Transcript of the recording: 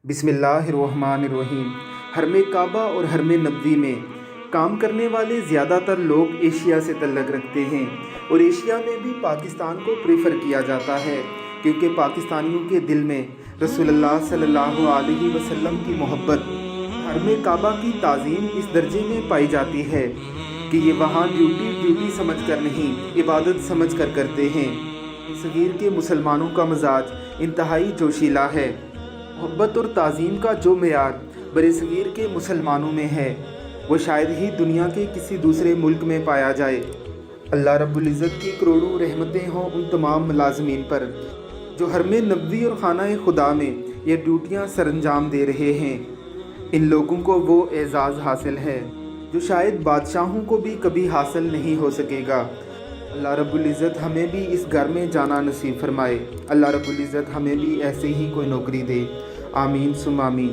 बिस्मिल्लाहिर्रहमानिर्रहीम। हरम काबा और हरम नबवी में काम करने वाले ज़्यादातर लोग एशिया से तल्लक़ रखते हैं और एशिया में भी पाकिस्तान को प्रेफर किया जाता है क्योंकि पाकिस्तानियों के दिल में रसूलुल्लाह सल्लल्लाहु अलैहि वसल्लम की मोहब्बत, हरम काबा की ताज़ीम इस दर्जे में पाई जाती है कि ये वहाँ ड्यूटी समझ कर नहीं, इबादत समझ कर करते हैं। सगीर के मुसलमानों का मजाज इंतहाई जोशीला है। मोहब्बत और ताज़ीम का जो मेयार बरसगीर के मुसलमानों में है वो शायद ही दुनिया के किसी दूसरे मुल्क में पाया जाए। अल्लाह रब्बुल इज़्ज़त की करोड़ों रहमतें हों उन तमाम मुलाज़मीन पर जो हरम नबवी और खाना खुदा में ये ड्यूटियाँ सरअंजाम दे रहे हैं। इन लोगों को वो एज़ाज़ हासिल है जो शायद बादशाहों को भी कभी हासिल नहीं हो सकेगा। अल्लाह रब्बुल इज़्ज़त हमें भी इस घर में जाना नसीब फरमाए। अल्लाह रब्बुल इज़्ज़त हमें भी ऐसे ही कोई नौकरी दे। आमीन सुम आमीन।